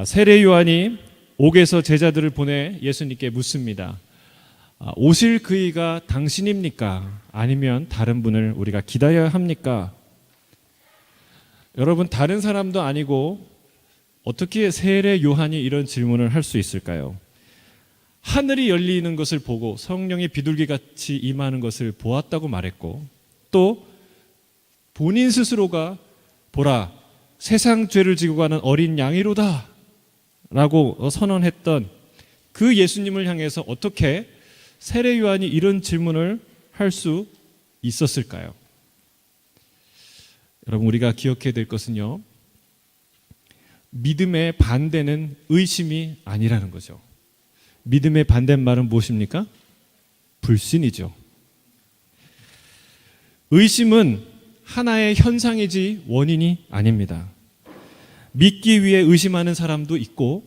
세례 요한이 옥에서 제자들을 보내 예수님께 묻습니다. 오실 그이가 당신입니까? 아니면 다른 분을 우리가 기다려야 합니까? 여러분, 다른 사람도 아니고 어떻게 세례 요한이 이런 질문을 할 수 있을까요? 하늘이 열리는 것을 보고 성령의 비둘기같이 임하는 것을 보았다고 말했고, 또 본인 스스로가 보라, 세상 죄를 지고 가는 어린 양이로다 라고 선언했던 그 예수님을 향해서 어떻게 세례 요한이 이런 질문을 할 수 있었을까요? 여러분, 우리가 기억해야 될 것은요, 믿음의 반대는 의심이 아니라는 거죠. 믿음의 반대말은 무엇입니까? 불신이죠. 의심은 하나의 현상이지 원인이 아닙니다. 믿기 위해 의심하는 사람도 있고,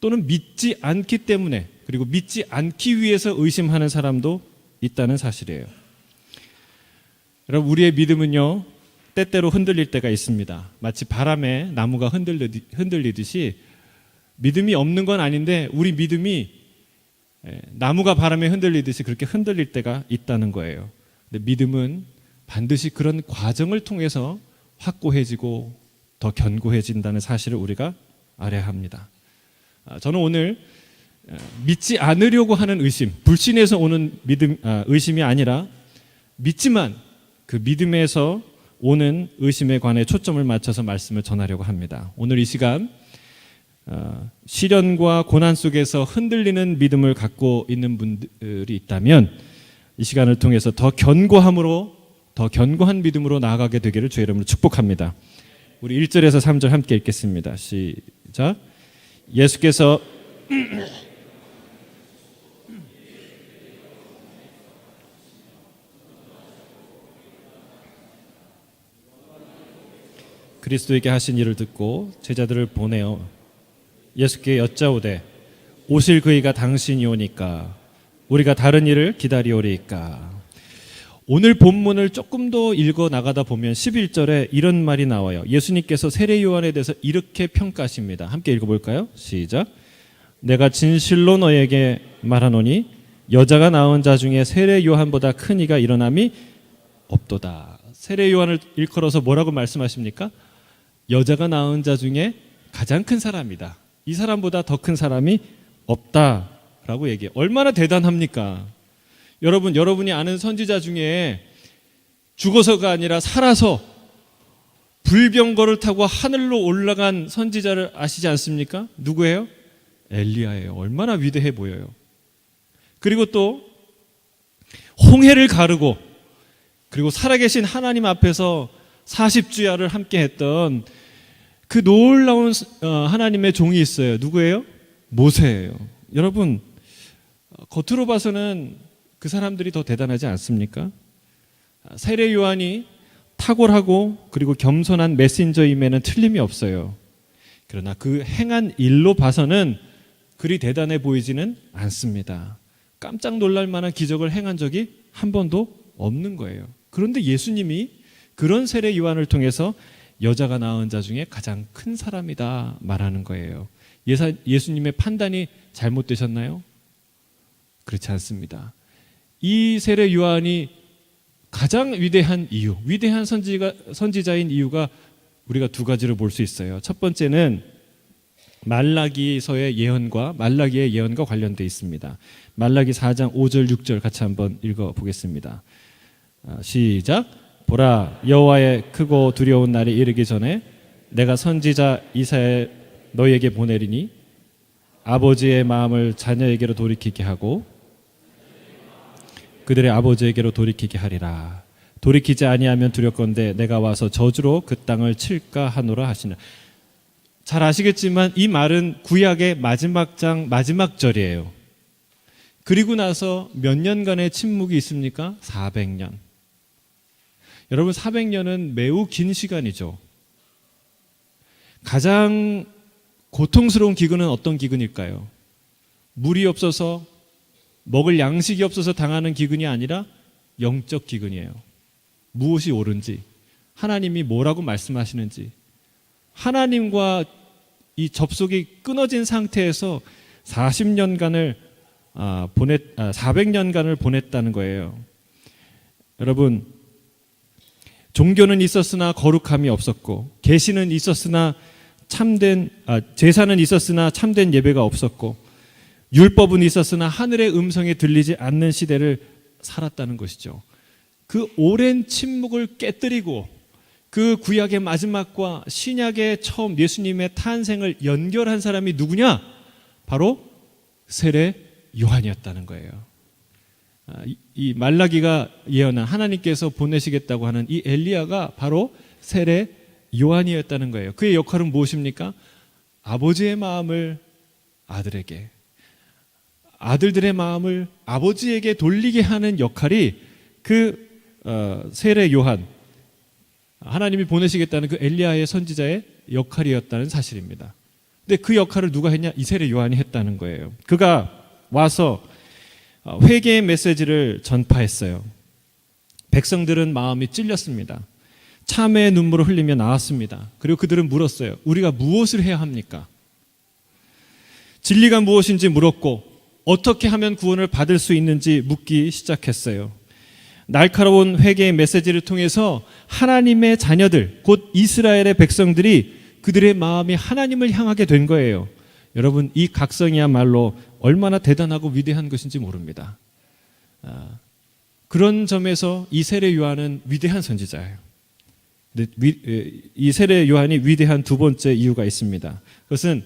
또는 믿지 않기 때문에, 그리고 믿지 않기 위해서 의심하는 사람도 있다는 사실이에요. 여러분, 우리의 믿음은요, 때때로 흔들릴 때가 있습니다. 마치 바람에 나무가 흔들리듯이 믿음이 없는 건 아닌데 우리 믿음이 나무가 바람에 흔들리듯이 그렇게 흔들릴 때가 있다는 거예요. 근데 믿음은 반드시 그런 과정을 통해서 확고해지고 더 견고해진다는 사실을 우리가 알아야 합니다. 저는 오늘 믿지 않으려고 하는 의심, 불신에서 오는 의심이 아니라 믿지만 그 믿음에서 오는 의심에 관해 초점을 맞춰서 말씀을 전하려고 합니다. 오늘 이 시간 시련과 고난 속에서 흔들리는 믿음을 갖고 있는 분들이 있다면 이 시간을 통해서 더 견고한 믿음으로 나아가게 되기를 주의 이름으로 축복합니다. 우리 1절에서 3절 함께 읽겠습니다. 시작. 예수께서 그리스도에게 하신 일을 듣고 제자들을 보내어 예수께 여짜오되 오실 그이가 당신이오니까 우리가 다른 일을 기다리오리이까. 오늘 본문을 조금 더 읽어 나가다 보면 11절에 이런 말이 나와요. 예수님께서 세례 요한에 대해서 이렇게 평가하십니다. 함께 읽어볼까요? 시작. 내가 진실로 너에게 말하노니 여자가 낳은 자 중에 세례 요한보다 큰 이가 일어남이 없도다. 세례 요한을 일컬어서 뭐라고 말씀하십니까? 여자가 낳은 자 중에 가장 큰 사람이다. 이 사람보다 더 큰 사람이 없다라고 얘기해요. 얼마나 대단합니까? 여러분이 아는 선지자 중에 죽어서가 아니라 살아서 불병거를 타고 하늘로 올라간 선지자를 아시지 않습니까? 누구예요? 엘리야예요. 얼마나 위대해 보여요. 그리고 또 홍해를 가르고 그리고 살아계신 하나님 앞에서 40주야를 함께 했던 그 놀라운 하나님의 종이 있어요. 누구예요? 모세예요. 여러분, 겉으로 봐서는 그 사람들이 더 대단하지 않습니까? 세례 요한이 탁월하고 그리고 겸손한 메신저임에는 틀림이 없어요. 그러나 그 행한 일로 봐서는 그리 대단해 보이지는 않습니다. 깜짝 놀랄 만한 기적을 행한 적이 한 번도 없는 거예요. 그런데 예수님이 그런 세례 요한을 통해서 여자가 낳은 자 중에 가장 큰 사람이다 말하는 거예요. 예수님의 판단이 잘못되셨나요? 그렇지 않습니다. 이 세례 요한이 가장 위대한 이유, 위대한 선지자인 이유가 우리가 두 가지로 볼 수 있어요. 첫 번째는 말라기서의 예언과 말라기의 예언과 관련되어 있습니다. 말라기 4장 5절 6절 같이 한번 읽어보겠습니다. 시작. 보라, 여호와의 크고 두려운 날이 이르기 전에 내가 선지자 이사야를 너희에게 보내리니 아버지의 마음을 자녀에게로 돌이키게 하고 그들의 아버지에게로 돌이키게 하리라. 돌이키지 아니하면 두렵건대 내가 와서 저주로 그 땅을 칠까 하노라 하시나. 잘 아시겠지만 이 말은 구약의 마지막 장 마지막 절이에요. 그리고 나서 몇 년간의 침묵이 있습니까? 400년. 여러분, 400년은 매우 긴 시간이죠. 가장 고통스러운 기근은 어떤 기근일까요? 물이 없어서 먹을 양식이 없어서 당하는 기근이 아니라 영적 기근이에요. 무엇이 옳은지, 하나님이 뭐라고 말씀하시는지, 하나님과 이 접속이 끊어진 상태에서 400년간을 보냈다는 거예요. 여러분, 종교는 있었으나 거룩함이 없었고, 계시는 있었으나 제사는 있었으나 참된 예배가 없었고, 율법은 있었으나 하늘의 음성이 들리지 않는 시대를 살았다는 것이죠. 그 오랜 침묵을 깨뜨리고 그 구약의 마지막과 신약의 처음 예수님의 탄생을 연결한 사람이 누구냐? 바로 세례 요한이었다는 거예요. 이 말라기가 예언한 하나님께서 보내시겠다고 하는 이 엘리야가 바로 세례 요한이었다는 거예요. 그의 역할은 무엇입니까? 아버지의 마음을 아들에게, 아들들의 마음을 아버지에게 돌리게 하는 역할이 그 세례 요한, 하나님이 보내시겠다는 그 엘리야의 선지자의 역할이었다는 사실입니다. 근데 그 역할을 누가 했냐? 이 세례 요한이 했다는 거예요. 그가 와서 회개의 메시지를 전파했어요. 백성들은 마음이 찔렸습니다. 참회의 눈물을 흘리며 나왔습니다. 그리고 그들은 물었어요. 우리가 무엇을 해야 합니까? 진리가 무엇인지 물었고, 어떻게 하면 구원을 받을 수 있는지 묻기 시작했어요. 날카로운 회개의 메시지를 통해서 하나님의 자녀들, 곧 이스라엘의 백성들이 그들의 마음이 하나님을 향하게 된 거예요. 여러분, 이 각성이야말로 얼마나 대단하고 위대한 것인지 모릅니다. 그런 점에서 이 세례 요한은 위대한 선지자예요. 이 세례 요한이 위대한 두 번째 이유가 있습니다. 그것은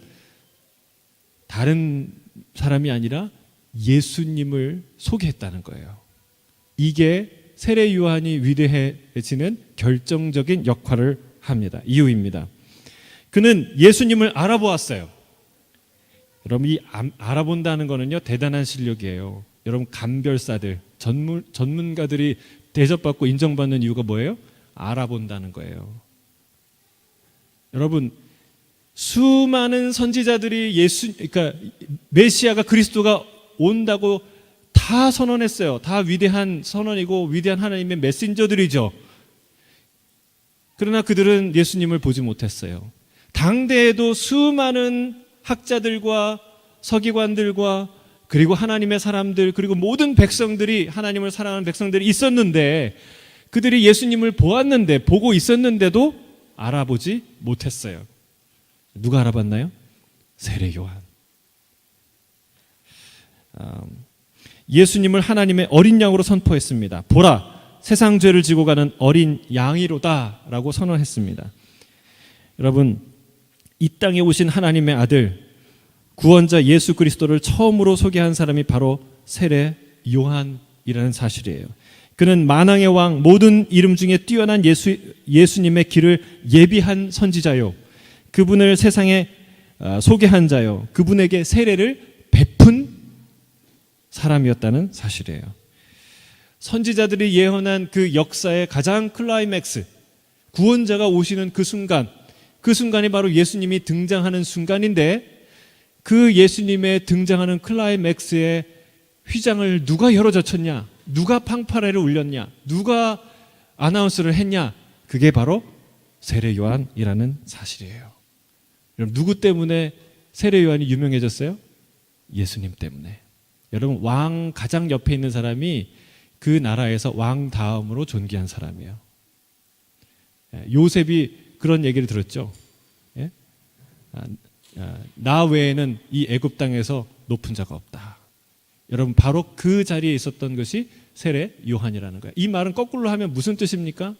다른 사람이 아니라 예수님을 소개했다는 거예요. 이게 세례 요한이 위대해지는 결정적인 역할을 합니다. 이유입니다. 그는 예수님을 알아보았어요. 여러분, 이 알아본다는 거는요, 대단한 실력이에요. 여러분, 감별사들, 전문가들이 대접받고 인정받는 이유가 뭐예요? 알아본다는 거예요. 여러분, 수많은 선지자들이 그러니까 메시아가 그리스도가 온다고 다 선언했어요. 다 위대한 선언이고 위대한 하나님의 메신저들이죠. 그러나 그들은 예수님을 보지 못했어요. 당대에도 수많은 학자들과 서기관들과 그리고 하나님의 사람들, 그리고 모든 백성들이, 하나님을 사랑하는 백성들이 있었는데, 그들이 예수님을 보고 있었는데도 알아보지 못했어요. 누가 알아봤나요? 세례 요한. 예수님을 하나님의 어린 양으로 선포했습니다. 보라, 세상 죄를 지고 가는 어린 양이로다 라고 선언했습니다. 여러분, 이 땅에 오신 하나님의 아들, 구원자 예수 그리스도를 처음으로 소개한 사람이 바로 세례 요한이라는 사실이에요. 그는 만왕의 왕, 모든 이름 중에 뛰어난 예수님의 길을 예비한 선지자요, 그분을 세상에 소개한 자요, 그분에게 세례를 베푼 사람이었다는 사실이에요. 선지자들이 예언한 그 역사의 가장 클라이맥스, 구원자가 오시는 그 순간이 바로 예수님이 등장하는 순간인데, 그 예수님의 등장하는 클라이맥스의 휘장을 누가 열어젖혔냐, 누가 팡파레를 울렸냐, 누가 아나운스를 했냐, 그게 바로 세례 요한이라는 사실이에요. 여러분, 누구 때문에 세례 요한이 유명해졌어요? 예수님 때문에. 여러분, 왕 가장 옆에 있는 사람이 그 나라에서 왕 다음으로 존귀한 사람이에요. 요셉이 그런 얘기를 들었죠. 예? 나 외에는 이 애굽 땅에서 높은 자가 없다. 여러분, 바로 그 자리에 있었던 것이 세례 요한이라는 거예요. 이 말은 거꾸로 하면 무슨 뜻입니까?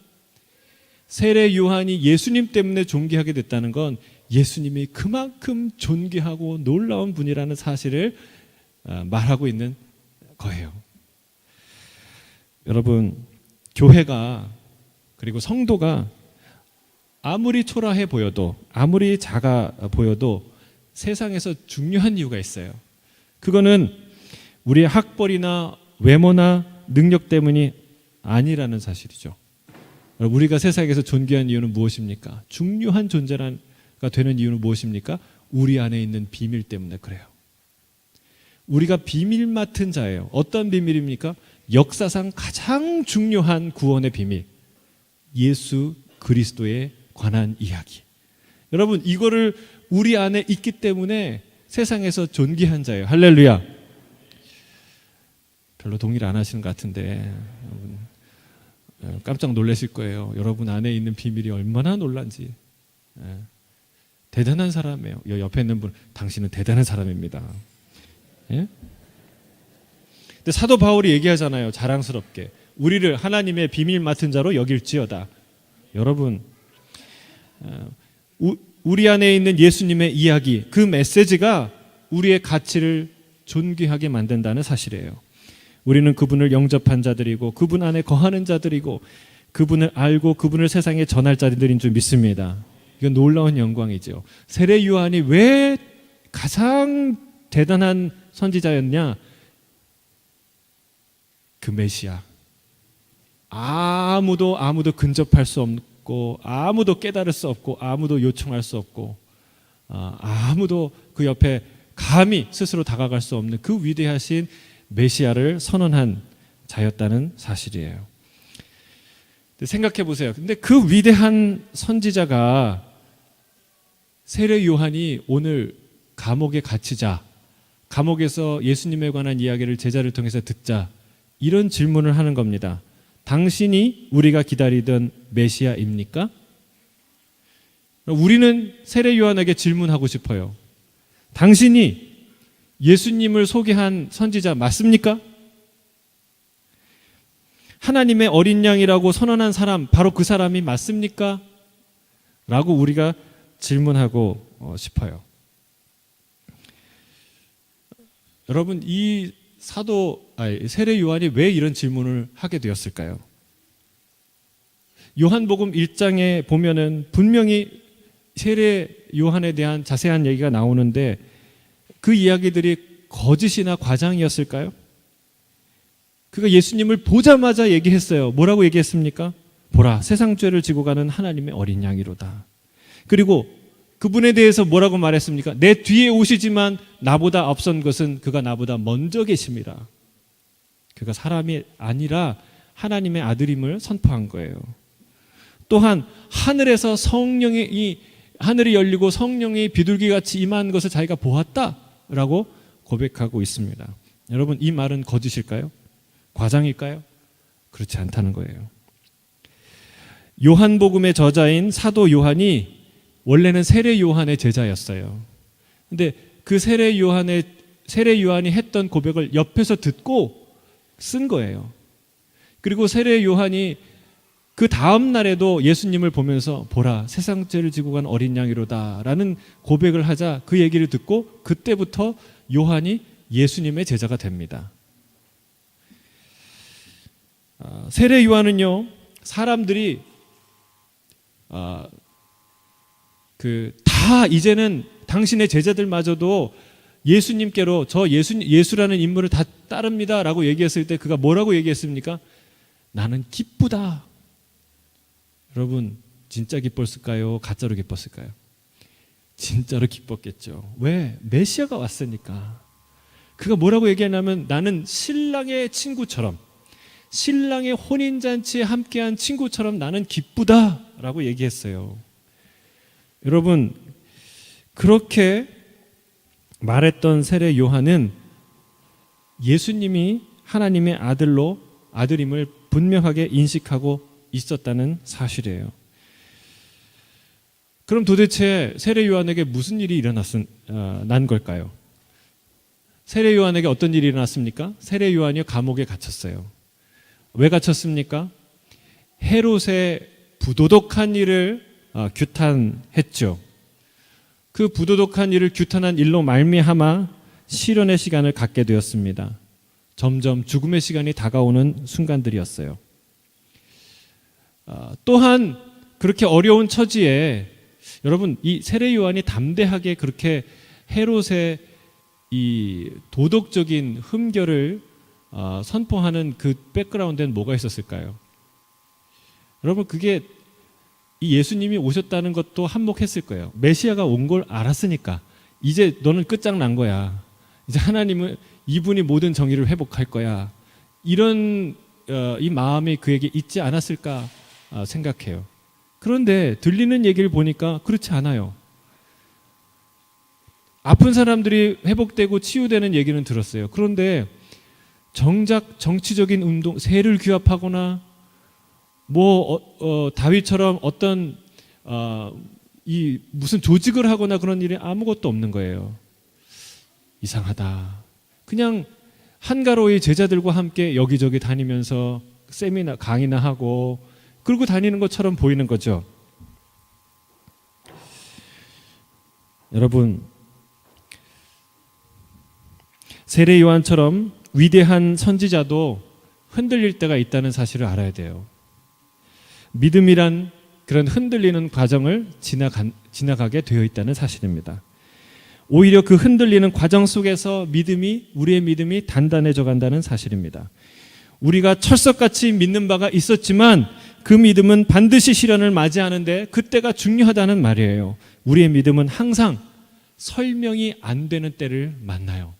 세례 요한이 예수님 때문에 존귀하게 됐다는 건 예수님이 그만큼 존귀하고 놀라운 분이라는 사실을 말하고 있는 거예요. 여러분, 교회가, 그리고 성도가 아무리 초라해 보여도, 아무리 작아 보여도 세상에서 중요한 이유가 있어요. 그거는 우리의 학벌이나 외모나 능력 때문이 아니라는 사실이죠. 우리가 세상에서 존귀한 이유는 무엇입니까? 중요한 존재가 되는 이유는 무엇입니까? 우리 안에 있는 비밀 때문에 그래요. 우리가 비밀 맡은 자예요. 어떤 비밀입니까? 역사상 가장 중요한 구원의 비밀, 예수 그리스도에 관한 이야기. 여러분, 이거를 우리 안에 있기 때문에 세상에서 존귀한 자예요. 할렐루야. 별로 동의를 안 하시는 것 같은데 여러분, 깜짝 놀라실 거예요. 여러분 안에 있는 비밀이 얼마나 놀란지. 대단한 사람이에요. 옆에 있는 분, 당신은 대단한 사람입니다. 예? 근데 사도 바울이 얘기하잖아요. 자랑스럽게 우리를 하나님의 비밀 맡은 자로 여길지어다. 여러분, 우리 안에 있는 예수님의 이야기, 그 메시지가 우리의 가치를 존귀하게 만든다는 사실이에요. 우리는 그분을 영접한 자들이고 그분 안에 거하는 자들이고 그분을 알고 그분을 세상에 전할 자들인 줄 믿습니다. 이건 놀라운 영광이죠. 세례 요한이 왜 가장 대단한 선지자였냐? 그 메시아. 아무도 근접할 수 없고 아무도 깨달을 수 없고 아무도 요청할 수 없고 아무도 그 옆에 감히 스스로 다가갈 수 없는 그 위대하신 메시아를 선언한 자였다는 사실이에요. 생각해 보세요. 근데 그 위대한 선지자가 세례 요한이 오늘 감옥에 갇히자, 감옥에서 예수님에 관한 이야기를 제자를 통해서 듣자, 이런 질문을 하는 겁니다. 당신이 우리가 기다리던 메시아입니까? 우리는 세례 요한에게 질문하고 싶어요. 당신이 예수님을 소개한 선지자 맞습니까? 하나님의 어린 양이라고 선언한 사람, 바로 그 사람이 맞습니까? 라고 우리가 질문하고 싶어요. 여러분, 이 세례 요한이 왜 이런 질문을 하게 되었을까요? 요한복음 1장에 보면은 분명히 세례 요한에 대한 자세한 얘기가 나오는데 그 이야기들이 거짓이나 과장이었을까요? 그가 예수님을 보자마자 얘기했어요. 뭐라고 얘기했습니까? 보라, 세상 죄를 지고 가는 하나님의 어린 양이로다. 그리고 그분에 대해서 뭐라고 말했습니까? 내 뒤에 오시지만 나보다 앞선 것은 그가 나보다 먼저 계심이라. 그가 사람이 아니라 하나님의 아들임을 선포한 거예요. 또한 하늘에서 하늘이 열리고 성령이 비둘기같이 임한 것을 자기가 보았다라고 고백하고 있습니다. 여러분, 이 말은 거짓일까요? 과장일까요? 그렇지 않다는 거예요. 요한복음의 저자인 사도 요한이 원래는 세례 요한의 제자였어요. 근데 그 세례 요한이 했던 고백을 옆에서 듣고 쓴 거예요. 그리고 세례 요한이 그 다음 날에도 예수님을 보면서 보라, 세상 죄를 지고 간 어린 양이로다 라는 고백을 하자 그 얘기를 듣고 그때부터 요한이 예수님의 제자가 됩니다. 세례 요한은요, 사람들이 다 이제는 당신의 제자들마저도 예수님께로 예수라는 인물을 다 따릅니다 라고 얘기했을 때 그가 뭐라고 얘기했습니까? 나는 기쁘다. 여러분, 진짜 기뻤을까요? 가짜로 기뻤을까요? 진짜로 기뻤겠죠. 왜? 메시아가 왔으니까. 그가 뭐라고 얘기하냐면 나는 신랑의 친구처럼, 신랑의 혼인잔치에 함께한 친구처럼 나는 기쁘다라고 얘기했어요. 여러분, 그렇게 말했던 세례 요한은 예수님이 하나님의 아들임을 분명하게 인식하고 있었다는 사실이에요. 그럼 도대체 세례 요한에게 무슨 일이 난 걸까요? 세례 요한에게 어떤 일이 일어났습니까? 세례 요한이 감옥에 갇혔어요. 왜 갇혔습니까? 헤롯의 부도덕한 일을 규탄했죠. 그 부도덕한 일을 규탄한 일로 말미암아 시련의 시간을 갖게 되었습니다. 점점 죽음의 시간이 다가오는 순간들이었어요. 또한 그렇게 어려운 처지에 여러분, 이 세례 요한이 담대하게 그렇게 헤롯의 이 도덕적인 흠결을 선포하는 그 백그라운드엔 뭐가 있었을까요? 여러분, 그게 이 예수님이 오셨다는 것도 한몫했을 거예요. 메시아가 온 걸 알았으니까 이제 너는 끝장난 거야. 이제 하나님은 이분이 모든 정의를 회복할 거야. 이런 이 마음이 그에게 있지 않았을까 생각해요. 그런데 들리는 얘기를 보니까 그렇지 않아요. 아픈 사람들이 회복되고 치유되는 얘기는 들었어요. 그런데 정작 정치적인 운동, 세를 규합하거나 다윗처럼 어떤 이 무슨 조직을 하거나 그런 일이 아무것도 없는 거예요. 이상하다. 그냥 한가로이 제자들과 함께 여기저기 다니면서 세미나 강의나 하고 그러고 다니는 것처럼 보이는 거죠. 여러분, 세례 요한처럼 위대한 선지자도 흔들릴 때가 있다는 사실을 알아야 돼요. 믿음이란 그런 흔들리는 과정을 지나가게 되어 있다는 사실입니다. 오히려 그 흔들리는 과정 속에서 우리의 믿음이 단단해져 간다는 사실입니다. 우리가 철석같이 믿는 바가 있었지만 그 믿음은 반드시 시련을 맞이하는데 그때가 중요하다는 말이에요. 우리의 믿음은 항상 설명이 안 되는 때를 만나요.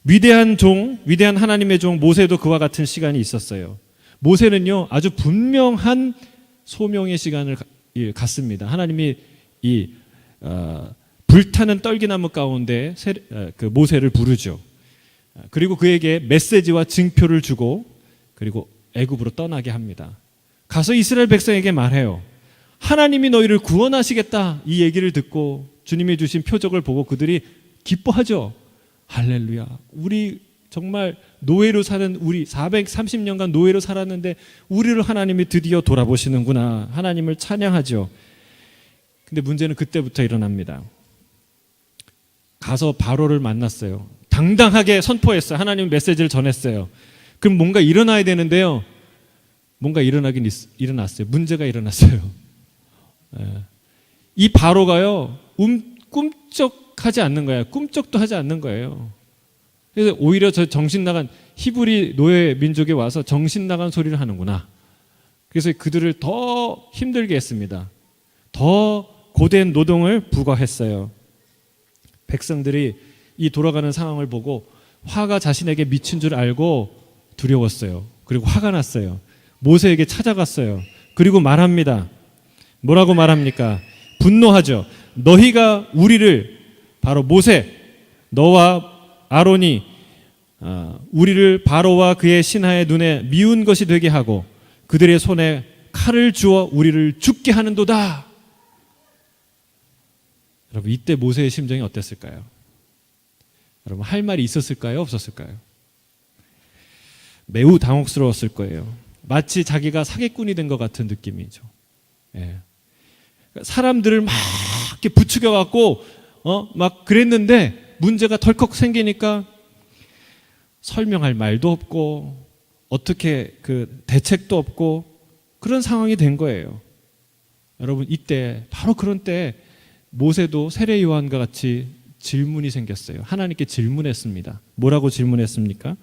위대한 하나님의 종 모세도 그와 같은 시간이 있었어요. 모세는요, 아주 분명한 소명의 시간을 갖습니다. 하나님이 불타는 떨기나무 가운데 그 모세를 부르죠. 그리고 그에게 메시지와 증표를 주고 그리고 애굽으로 떠나게 합니다. 가서 이스라엘 백성에게 말해요. 하나님이 너희를 구원하시겠다. 이 얘기를 듣고 주님이 주신 표적을 보고 그들이 기뻐하죠. 할렐루야. 우리 정말 노예로 사는 우리 430년간 노예로 살았는데 우리를 하나님이 드디어 돌아보시는구나. 하나님을 찬양하죠. 근데 문제는 그때부터 일어납니다. 가서 바로를 만났어요. 당당하게 선포했어요. 하나님 메시지를 전했어요. 그럼 뭔가 일어나야 되는데요. 뭔가 일어났어요. 문제가 일어났어요. 이 바로가요. 꿈쩍하지 않는 거예요. 꿈쩍도 하지 않는 거예요. 그래서 오히려 저 정신 나간 히브리 노예 민족에 와서 정신 나간 소리를 하는구나. 그래서 그들을 더 힘들게 했습니다. 더 고된 노동을 부과했어요. 백성들이 이 돌아가는 상황을 보고 화가 자신에게 미친 줄 알고 두려웠어요. 그리고 화가 났어요. 모세에게 찾아갔어요. 그리고 말합니다. 뭐라고 말합니까? 분노하죠. 너희가 우리를, 바로 모세, 너와 아론이 우리를 바로와 그의 신하의 눈에 미운 것이 되게 하고 그들의 손에 칼을 주어 우리를 죽게 하는도다. 여러분, 이때 모세의 심정이 어땠을까요? 여러분, 할 말이 있었을까요? 없었을까요? 매우 당혹스러웠을 거예요. 마치 자기가 사기꾼이 된 것 같은 느낌이죠. 예. 사람들을 막 이렇게 부추겨 갖고 막 그랬는데 문제가 덜컥 생기니까 설명할 말도 없고 어떻게 그 대책도 없고 그런 상황이 된 거예요. 여러분, 이때 바로 그런 때 모세도 세례 요한과 같이 질문이 생겼어요. 하나님께 질문했습니다. 뭐라고 질문했습니까?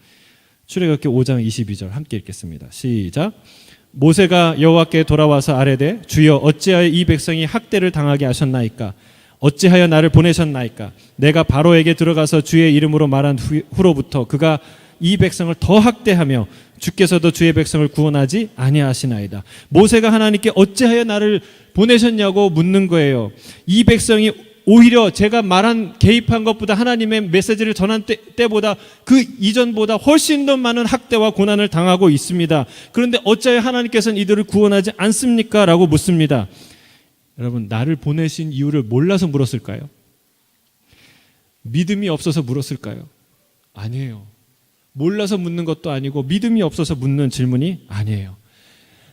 출애굽기 5장 22절 함께 읽겠습니다. 시작. 모세가 여호와께 돌아와서 아뢰되 주여 어찌하여 이 백성이 학대를 당하게 하셨나이까? 어찌하여 나를 보내셨나이까? 내가 바로에게 들어가서 주의 이름으로 말한 후로부터 그가 이 백성을 더 학대하며 주께서도 주의 백성을 구원하지 아니하시나이다. 모세가 하나님께 어찌하여 나를 보내셨냐고 묻는 거예요. 이 백성이 오히려 제가 말한 개입한 것보다 하나님의 메시지를 전한 때보다 그 이전보다 훨씬 더 많은 학대와 고난을 당하고 있습니다. 그런데 어찌하여 하나님께서는 이들을 구원하지 않습니까? 라고 묻습니다. 여러분, 나를 보내신 이유를 몰라서 물었을까요? 믿음이 없어서 물었을까요? 아니에요. 몰라서 묻는 것도 아니고 믿음이 없어서 묻는 질문이 아니에요.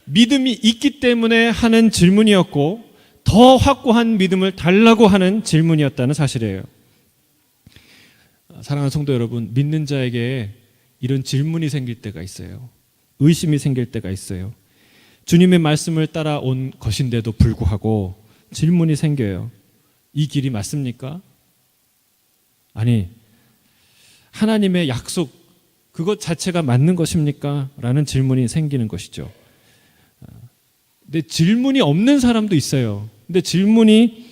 믿음이 있기 때문에 하는 질문이었고 더 확고한 믿음을 달라고 하는 질문이었다는 사실이에요. 사랑하는 성도 여러분, 믿는 자에게 이런 질문이 생길 때가 있어요. 의심이 생길 때가 있어요. 주님의 말씀을 따라온 것인데도 불구하고 질문이 생겨요. 이 길이 맞습니까? 아니, 하나님의 약속 그것 자체가 맞는 것입니까? 라는 질문이 생기는 것이죠. 근데 질문이 없는 사람도 있어요. 근데 질문이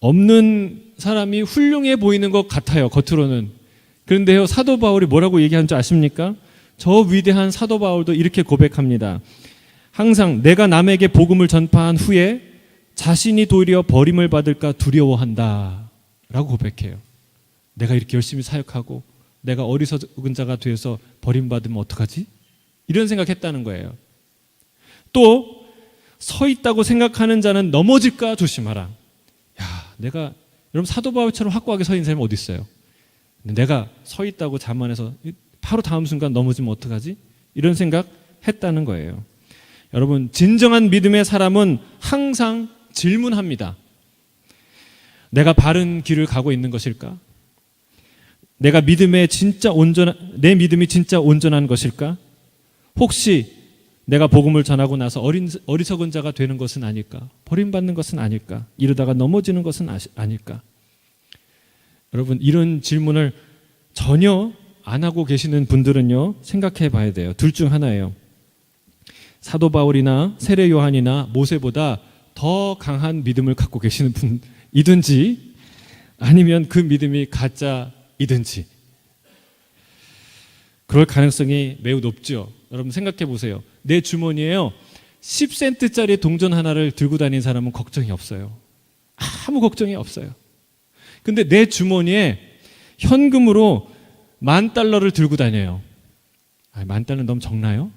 없는 사람이 훌륭해 보이는 것 같아요, 겉으로는. 그런데요, 사도 바울이 뭐라고 얘기하는 줄 아십니까? 저 위대한 사도 바울도 이렇게 고백합니다. 항상 내가 남에게 복음을 전파한 후에 자신이 도리어 버림을 받을까 두려워한다 라고 고백해요. 내가 이렇게 열심히 사역하고 내가 어리석은 자가 되어서 버림받으면 어떡하지? 이런 생각했다는 거예요. 또 서 있다고 생각하는 자는 넘어질까 조심하라. 야, 내가 여러분 사도 바울처럼 확고하게 서 있는 사람이 어디 있어요? 내가 서 있다고 자만해서 바로 다음 순간 넘어지면 어떡하지? 이런 생각 했다는 거예요. 여러분, 진정한 믿음의 사람은 항상 질문합니다. 내가 바른 길을 가고 있는 것일까? 내 믿음이 진짜 온전한 것일까? 혹시 내가 복음을 전하고 나서 어리석은 자가 되는 것은 아닐까? 버림받는 것은 아닐까? 이러다가 넘어지는 것은 아닐까? 여러분, 이런 질문을 전혀 안 하고 계시는 분들은요, 생각해 봐야 돼요. 둘 중 하나예요. 사도 바울이나 세례 요한이나 모세보다 더 강한 믿음을 갖고 계시는 분이든지 아니면 그 믿음이 가짜이든지 그럴 가능성이 매우 높죠. 여러분 생각해 보세요. 내 주머니에요 10센트짜리 동전 하나를 들고 다니는 사람은 걱정이 없어요. 아무 걱정이 없어요. 근데 내 주머니에 현금으로 $10,000를 들고 다녀요. $10,000 너무 적나요?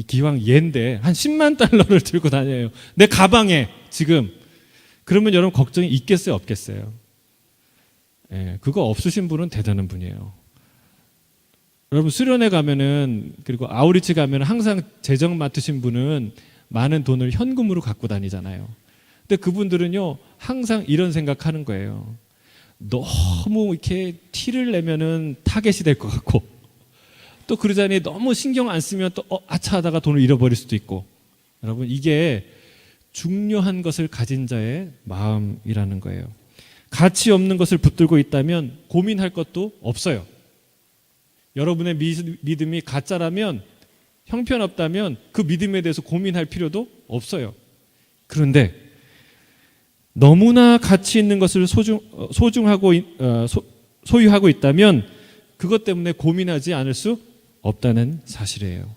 기왕 얘인데 한 $100,000를 들고 다녀요. 내 가방에 지금. 그러면 여러분 걱정이 있겠어요, 없겠어요? 예, 그거 없으신 분은 대단한 분이에요. 여러분 수련회 가면은 그리고 아우리치 가면은 항상 재정 맡으신 분은 많은 돈을 현금으로 갖고 다니잖아요. 근데 그분들은요 항상 이런 생각하는 거예요. 너무 이렇게 티를 내면은 타겟이 될 것 같고 또 그러자니 너무 신경 안 쓰면 또 아차 하다가 돈을 잃어버릴 수도 있고. 여러분 이게 중요한 것을 가진 자의 마음이라는 거예요. 가치 없는 것을 붙들고 있다면 고민할 것도 없어요. 여러분의 믿음이 가짜라면 형편없다면 그 믿음에 대해서 고민할 필요도 없어요. 그런데 너무나 가치 있는 것을 소유하고 있다면 그것 때문에 고민하지 않을 수 없다는 사실이에요.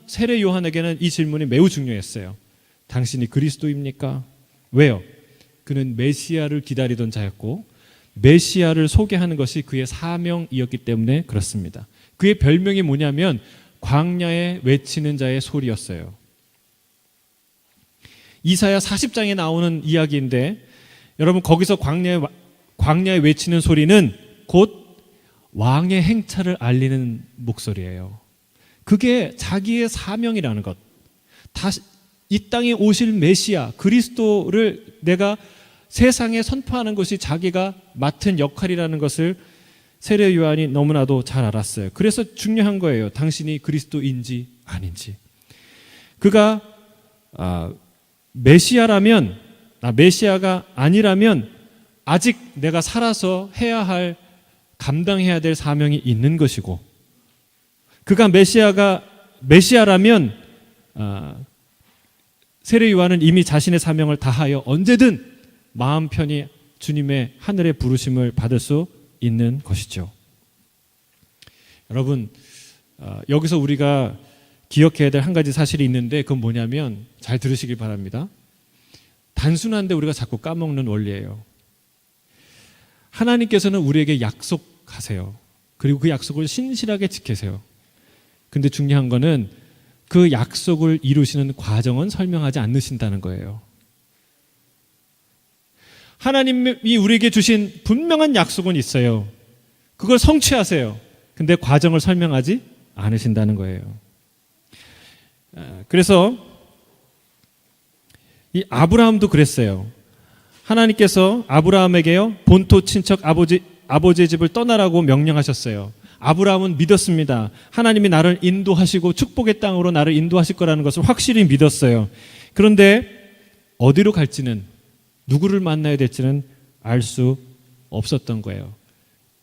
세례 요한에게는 이 질문이 매우 중요했어요. 당신이 그리스도입니까? 왜요? 그는 메시아를 기다리던 자였고 메시아를 소개하는 것이 그의 사명이었기 때문에 그렇습니다. 그의 별명이 뭐냐면 광야에 외치는 자의 소리였어요. 이사야 40장에 나오는 이야기인데 여러분 거기서 광야에 외치는 소리는 곧 왕의 행차를 알리는 목소리예요. 그게 자기의 사명이라는 것. 다시 이 땅에 오실 메시아 그리스도를 내가 세상에 선포하는 것이 자기가 맡은 역할이라는 것을 세례 요한이 너무나도 잘 알았어요. 그래서 중요한 거예요. 당신이 그리스도인지 아닌지. 그가 메시아라면 메시아가 아니라면 아직 내가 살아서 감당해야 될 사명이 있는 것이고 그가 메시아라면 세례 요한은 이미 자신의 사명을 다하여 언제든 마음 편히 주님의 하늘의 부르심을 받을 수 있는 것이죠. 여러분 여기서 우리가 기억해야 될 한 가지 사실이 있는데 그건 뭐냐면 잘 들으시길 바랍니다. 단순한데 우리가 자꾸 까먹는 원리예요. 하나님께서는 우리에게 약속하세요. 그리고 그 약속을 신실하게 지키세요. 근데 중요한 거는 그 약속을 이루시는 과정은 설명하지 않으신다는 거예요. 하나님이 우리에게 주신 분명한 약속은 있어요. 그걸 성취하세요. 근데 과정을 설명하지 않으신다는 거예요. 그래서 이 아브라함도 그랬어요. 하나님께서 아브라함에게요 본토 친척 아버지의 집을 떠나라고 명령하셨어요. 아브라함은 믿었습니다. 하나님이 나를 인도하시고 축복의 땅으로 나를 인도하실 거라는 것을 확실히 믿었어요. 그런데 어디로 갈지는 누구를 만나야 될지는 알 수 없었던 거예요.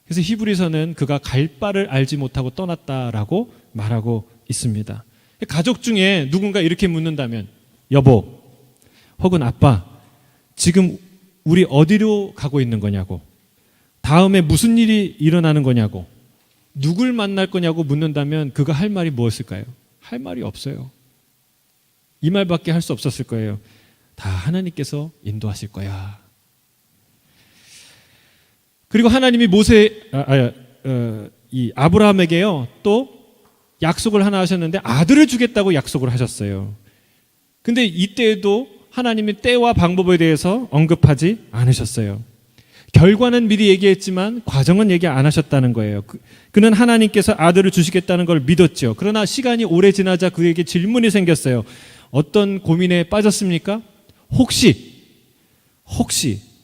그래서 히브리서는 그가 갈 바를 알지 못하고 떠났다라고 말하고 있습니다. 가족 중에 누군가 이렇게 묻는다면 여보 혹은 아빠 지금 우리 어디로 가고 있는 거냐고 다음에 무슨 일이 일어나는 거냐고 누굴 만날 거냐고 묻는다면 그가 할 말이 무엇일까요? 할 말이 없어요. 이 말밖에 할 수 없었을 거예요. 다 하나님께서 인도하실 거야. 그리고 하나님이 이 아브라함에게요 또 약속을 하나 하셨는데 아들을 주겠다고 약속을 하셨어요. 근데 이때에도 하나님이 때와 방법에 대해서 언급하지 않으셨어요. 결과는 미리 얘기했지만 과정은 얘기 안 하셨다는 거예요. 그는 하나님께서 아들을 주시겠다는 걸 믿었죠. 그러나 시간이 오래 지나자 그에게 질문이 생겼어요. 어떤 고민에 빠졌습니까? 혹시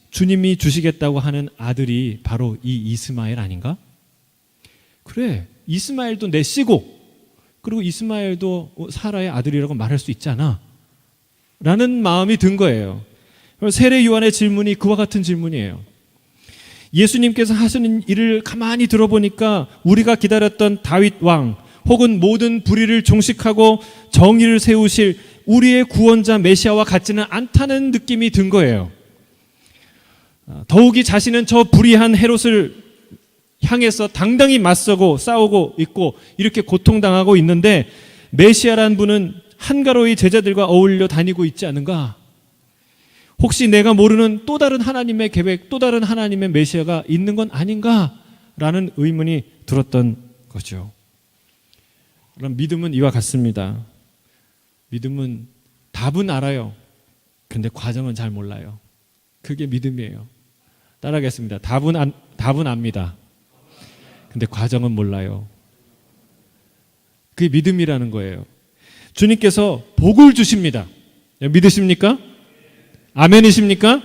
주님이 주시겠다고 하는 아들이 바로 이 이스마엘 아닌가? 그래, 이스마엘도 내 씨고 그리고 이스마엘도 사라의 아들이라고 말할 수 있잖아 라는 마음이 든 거예요. 세례 요한의 질문이 그와 같은 질문이에요. 예수님께서 하시는 일을 가만히 들어보니까 우리가 기다렸던 다윗 왕 혹은 모든 불의를 종식하고 정의를 세우실 우리의 구원자 메시아와 같지는 않다는 느낌이 든 거예요. 더욱이 자신은 저 불의한 헤롯을 향해서 당당히 맞서고 싸우고 있고 이렇게 고통당하고 있는데 메시아란 분은 한가로이 제자들과 어울려 다니고 있지 않은가? 혹시 내가 모르는 또 다른 하나님의 계획, 또 다른 하나님의 메시아가 있는 건 아닌가? 라는 의문이 들었던 거죠. 그럼 믿음은 이와 같습니다. 믿음은 답은 알아요. 그런데 과정은 잘 몰라요. 그게 믿음이에요. 따라하겠습니다. 답은 압니다. 근데 과정은 몰라요. 그게 믿음이라는 거예요. 주님께서 복을 주십니다. 믿으십니까? 아멘이십니까?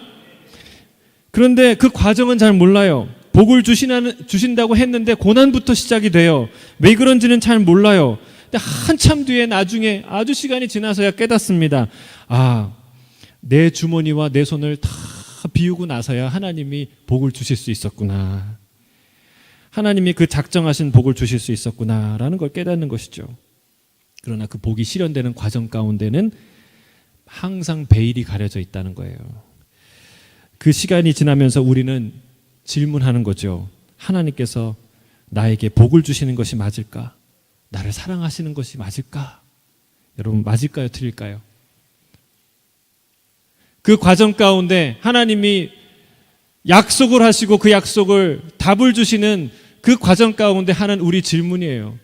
그런데 그 과정은 잘 몰라요. 복을 주신다고 했는데 고난부터 시작이 돼요. 왜 그런지는 잘 몰라요. 근데 한참 뒤에 나중에 아주 시간이 지나서야 깨닫습니다. 아, 내 주머니와 내 손을 다 비우고 나서야 하나님이 복을 주실 수 있었구나. 하나님이 그 작정하신 복을 주실 수 있었구나라는 걸 깨닫는 것이죠. 그러나 그 복이 실현되는 과정 가운데는 항상 베일이 가려져 있다는 거예요. 그 시간이 지나면서 우리는 질문하는 거죠. 하나님께서 나에게 복을 주시는 것이 맞을까? 나를 사랑하시는 것이 맞을까? 여러분, 맞을까요? 틀릴까요? 그 과정 가운데 하나님이 약속을 하시고 그 약속을 답을 주시는 그 과정 가운데 하는 우리 질문이에요.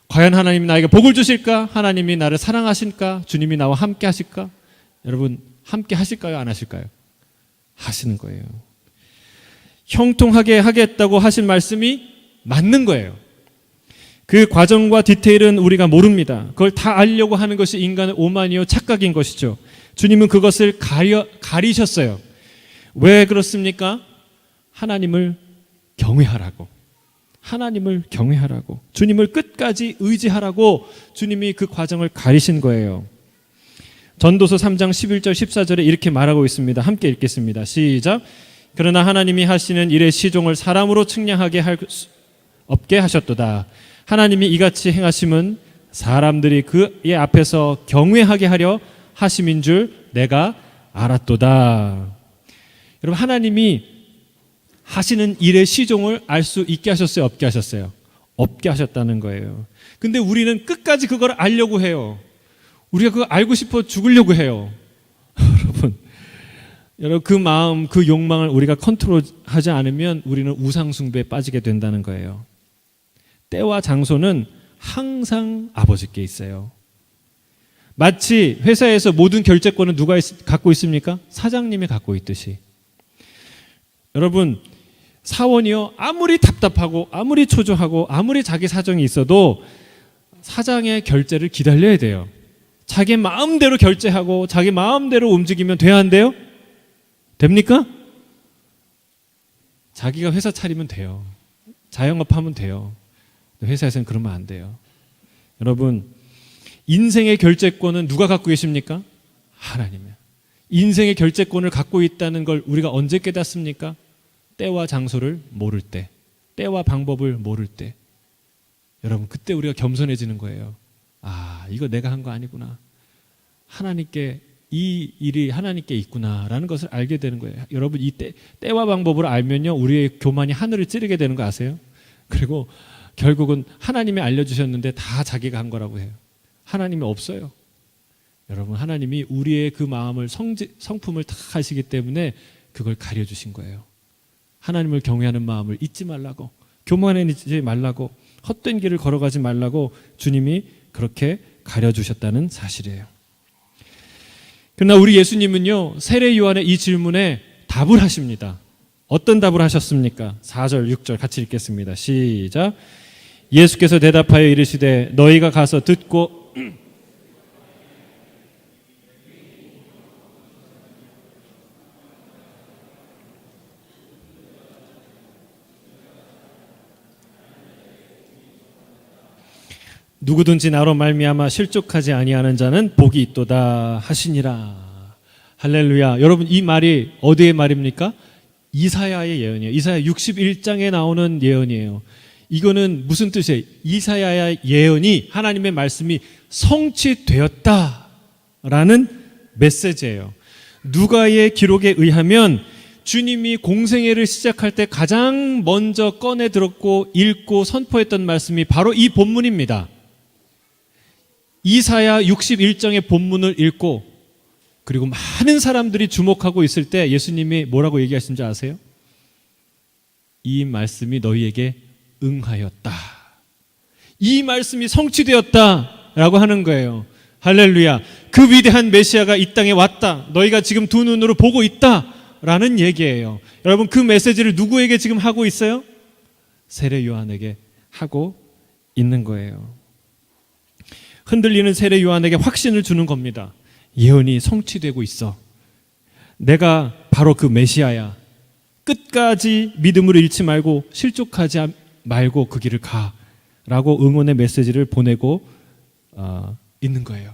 과연 하나님이 나에게 복을 주실까? 하나님이 나를 사랑하실까? 주님이 나와 함께 하실까? 여러분, 함께 하실까요? 안 하실까요? 하시는 거예요. 형통하게 하겠다고 하신 말씀이 맞는 거예요. 그 과정과 디테일은 우리가 모릅니다. 그걸 다 알려고 하는 것이 인간의 오만이요 착각인 것이죠. 주님은 그것을 가리셨어요. 왜 그렇습니까? 하나님을 경외하라고. 하나님을 경외하라고. 주님을 끝까지 의지하라고 주님이 그 과정을 가리신 거예요. 전도서 3장 11절 14절에 이렇게 말하고 있습니다. 함께 읽겠습니다. 시작. 그러나 하나님이 하시는 일의 시종을 사람으로 측량하게 할 수 없게 하셨도다. 하나님이 이같이 행하심은 사람들이 그의 앞에서 경외하게 하려 하심인 줄 내가 알았도다. 여러분, 하나님이 하시는 일의 시종을 알 수 있게 하셨어요? 없게 하셨어요? 없게 하셨다는 거예요. 근데 우리는 끝까지 그걸 알려고 해요. 우리가 그거 알고 싶어 죽으려고 해요. 여러분 그 마음, 그 욕망을 우리가 컨트롤하지 않으면 우리는 우상숭배에 빠지게 된다는 거예요. 때와 장소는 항상 아버지께 있어요. 마치 회사에서 모든 결제권은 누가 갖고 있습니까? 사장님이 갖고 있듯이. 여러분, 사원이요, 아무리 답답하고 아무리 초조하고 아무리 자기 사정이 있어도 사장의 결제를 기다려야 돼요. 자기 마음대로 결제하고 자기 마음대로 움직이면 돼야 한대요? 됩니까? 자기가 회사 차리면 돼요. 자영업하면 돼요. 회사에서는 그러면 안 돼요. 여러분, 인생의 결제권은 누가 갖고 계십니까? 하나님이에요. 인생의 결제권을 갖고 있다는 걸 우리가 언제 깨닫습니까? 때와 장소를 모를 때, 때와 방법을 모를 때. 여러분, 그때 우리가 겸손해지는 거예요. 아, 이거 내가 한 거 아니구나. 하나님께, 이 일이 하나님께 있구나라는 것을 알게 되는 거예요. 여러분, 이 때와 방법을 알면요, 우리의 교만이 하늘을 찌르게 되는 거 아세요? 그리고 결국은 하나님이 알려주셨는데 다 자기가 한 거라고 해요. 하나님이 없어요. 여러분, 하나님이 우리의 그 마음을 성품을 다 아시기 때문에 그걸 가려주신 거예요. 하나님을 경외하는 마음을 잊지 말라고, 교만해지지 말라고, 헛된 길을 걸어가지 말라고 주님이 그렇게 가려주셨다는 사실이에요. 그러나 우리 예수님은요, 세례 요한의 이 질문에 답을 하십니다. 어떤 답을 하셨습니까? 4절, 6절 같이 읽겠습니다. 시작. 예수께서 대답하여 이르시되 너희가 가서 듣고 누구든지 나로 말미암아 실족하지 아니하는 자는 복이 있도다 하시니라. 할렐루야. 여러분, 이 말이 어디의 말입니까? 이사야의 예언이에요. 이사야 61장에 나오는 예언이에요. 이거는 무슨 뜻이에요? 이사야의 예언이, 하나님의 말씀이 성취되었다라는 메시지예요. 누가의 기록에 의하면 주님이 공생애를 시작할 때 가장 먼저 꺼내 들었고 읽고 선포했던 말씀이 바로 이 본문입니다. 이사야 61장의 본문을 읽고 그리고 많은 사람들이 주목하고 있을 때 예수님이 뭐라고 얘기하신 줄 아세요? 이 말씀이 너희에게 응하였다. 이 말씀이 성취되었다라고 하는 거예요. 할렐루야. 그 위대한 메시아가 이 땅에 왔다. 너희가 지금 두 눈으로 보고 있다라는 얘기예요. 여러분, 그 메시지를 누구에게 지금 하고 있어요? 세례 요한에게 하고 있는 거예요. 흔들리는 세례 요한에게 확신을 주는 겁니다. 예언이 성취되고 있어. 내가 바로 그 메시아야. 끝까지 믿음을 잃지 말고 실족하지 말고 그 길을 가라고 응원의 메시지를 보내고 있는 거예요.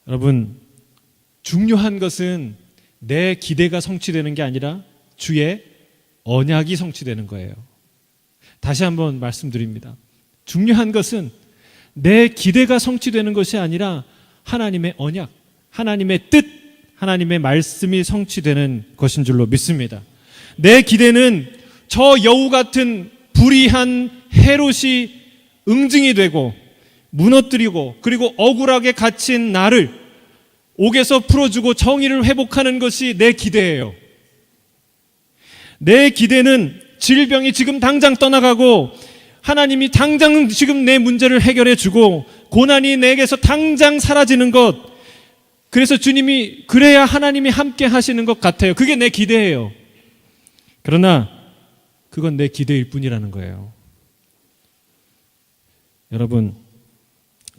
여러분, 중요한 것은 내 기대가 성취되는 게 아니라 주의 언약이 성취되는 거예요. 다시 한번 말씀드립니다. 중요한 것은 내 기대가 성취되는 것이 아니라 하나님의 언약, 하나님의 뜻, 하나님의 말씀이 성취되는 것인 줄로 믿습니다. 내 기대는 저 여우 같은 불의한 헤롯이 응징이 되고 무너뜨리고 그리고 억울하게 갇힌 나를 옥에서 풀어주고 정의를 회복하는 것이 내 기대예요. 내 기대는 질병이 지금 당장 떠나가고 하나님이 당장 지금 내 문제를 해결해 주고 고난이 내게서 당장 사라지는 것, 그래서 주님이 그래야 하나님이 함께 하시는 것 같아요. 그게 내 기대예요. 그러나 그건 내 기대일 뿐이라는 거예요. 여러분,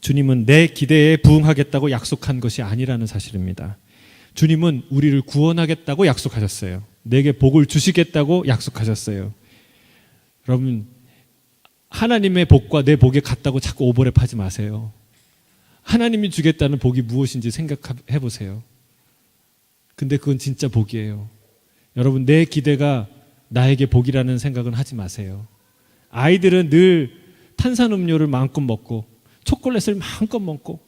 주님은 내 기대에 부응하겠다고 약속한 것이 아니라는 사실입니다. 주님은 우리를 구원하겠다고 약속하셨어요. 내게 복을 주시겠다고 약속하셨어요. 여러분, 하나님의 복과 내 복이 같다고 자꾸 오버랩하지 마세요. 하나님이 주겠다는 복이 무엇인지 생각해 보세요. 근데 그건 진짜 복이에요. 여러분, 내 기대가 나에게 복이라는 생각은 하지 마세요. 아이들은 늘 탄산음료를 마음껏 먹고 초콜릿을 마음껏 먹고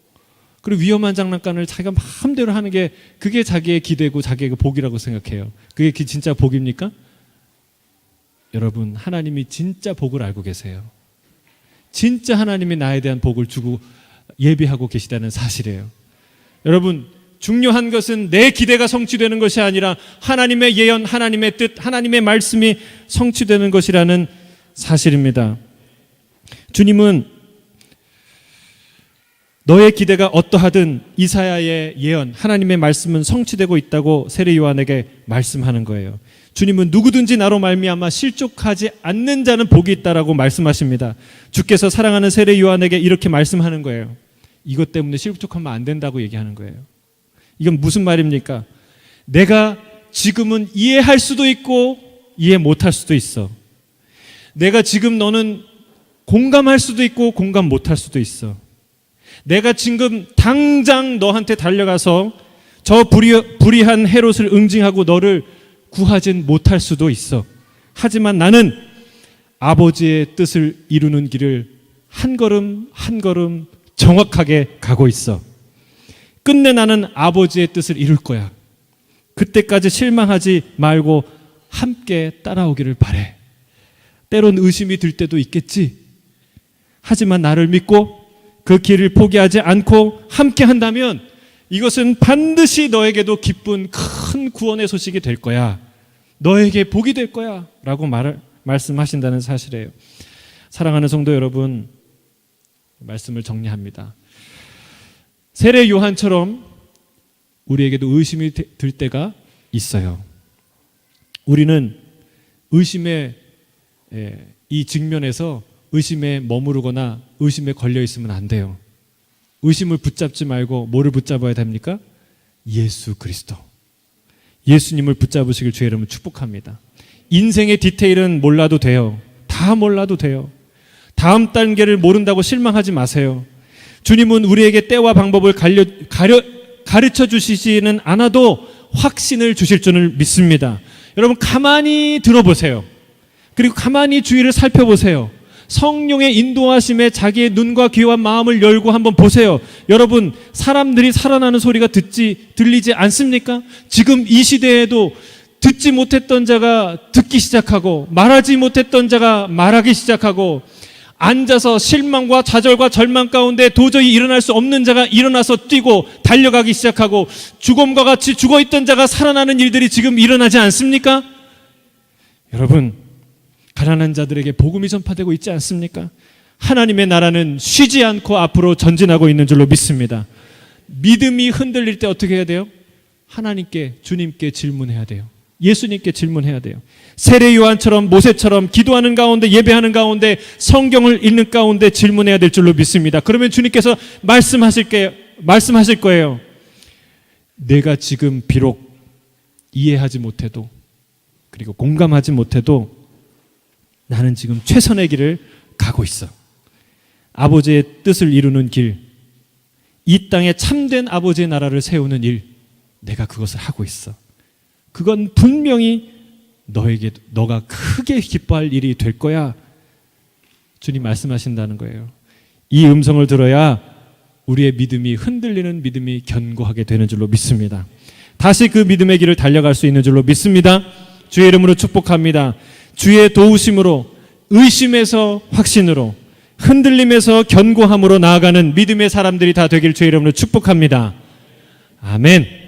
그리고 위험한 장난감을 자기가 마음대로 하는 게 그게 자기의 기대고 자기의 복이라고 생각해요. 그게 진짜 복입니까? 여러분, 하나님이 진짜 복을 알고 계세요. 진짜 하나님이 나에 대한 복을 주고 예비하고 계시다는 사실이에요. 여러분, 중요한 것은 내 기대가 성취되는 것이 아니라 하나님의 예언, 하나님의 뜻, 하나님의 말씀이 성취되는 것이라는 사실입니다. 주님은 너의 기대가 어떠하든 이사야의 예언, 하나님의 말씀은 성취되고 있다고 세례 요한에게 말씀하는 거예요. 주님은 누구든지 나로 말미암아 실족하지 않는 자는 복이 있다라고 말씀하십니다. 주께서 사랑하는 세례 요한에게 이렇게 말씀하는 거예요. 이것 때문에 실족하면 안 된다고 얘기하는 거예요. 이건 무슨 말입니까? 내가 지금은 이해할 수도 있고 이해 못할 수도 있어. 내가 지금 너는 공감할 수도 있고 공감 못할 수도 있어. 내가 지금 당장 너한테 달려가서 저 불의한 헤롯을 응징하고 너를 구하진 못할 수도 있어. 하지만 나는 아버지의 뜻을 이루는 길을 한 걸음 한 걸음 정확하게 가고 있어. 끝내 나는 아버지의 뜻을 이룰 거야. 그때까지 실망하지 말고 함께 따라오기를 바래. 때론 의심이 들 때도 있겠지. 하지만 나를 믿고 그 길을 포기하지 않고 함께 한다면 이것은 반드시 너에게도 기쁜 큰 구원의 소식이 될 거야. 너에게 복이 될 거야. 라고 말씀하신다는 사실이에요. 사랑하는 성도 여러분, 말씀을 정리합니다. 세례 요한처럼 우리에게도 의심이 들 때가 있어요. 우리는 의심의 이 직면에서 의심에 머무르거나 의심에 걸려 있으면 안 돼요. 의심을 붙잡지 말고 뭐를 붙잡아야 됩니까? 예수 그리스도. 예수님을 붙잡으시길 주의 이름으로 축복합니다. 인생의 디테일은 몰라도 돼요. 다 몰라도 돼요. 다음 단계를 모른다고 실망하지 마세요. 주님은 우리에게 때와 방법을 가르쳐 주시지는 않아도 확신을 주실 줄을 믿습니다. 여러분 가만히 들어보세요. 그리고 가만히 주위를 살펴보세요. 성령의 인도하심에 자기의 눈과 귀와 마음을 열고 한번 보세요. 여러분 사람들이 살아나는 소리가 들리지 않습니까? 지금 이 시대에도 듣지 못했던 자가 듣기 시작하고 말하지 못했던 자가 말하기 시작하고 앉아서 실망과 좌절과 절망 가운데 도저히 일어날 수 없는 자가 일어나서 뛰고 달려가기 시작하고 죽음과 같이 죽어있던 자가 살아나는 일들이 지금 일어나지 않습니까? 여러분 가난한 자들에게 복음이 전파되고 있지 않습니까? 하나님의 나라는 쉬지 않고 앞으로 전진하고 있는 줄로 믿습니다. 믿음이 흔들릴 때 어떻게 해야 돼요? 하나님께 주님께 질문해야 돼요. 예수님께 질문해야 돼요. 세례 요한처럼 모세처럼 기도하는 가운데 예배하는 가운데 성경을 읽는 가운데 질문해야 될 줄로 믿습니다. 그러면 주님께서 말씀하실 거예요. 내가 지금 비록 이해하지 못해도 그리고 공감하지 못해도 나는 지금 최선의 길을 가고 있어. 아버지의 뜻을 이루는 길, 이 땅에 참된 아버지의 나라를 세우는 일, 내가 그것을 하고 있어. 그건 분명히 너가 크게 기뻐할 일이 될 거야. 주님 말씀하신다는 거예요. 이 음성을 들어야 우리의 믿음이 흔들리는 믿음이 견고하게 되는 줄로 믿습니다. 다시 그 믿음의 길을 달려갈 수 있는 줄로 믿습니다. 주의 이름으로 축복합니다. 주의 도우심으로 의심에서 확신으로 흔들림에서 견고함으로 나아가는 믿음의 사람들이 다 되길 주의 이름으로 축복합니다. 아멘.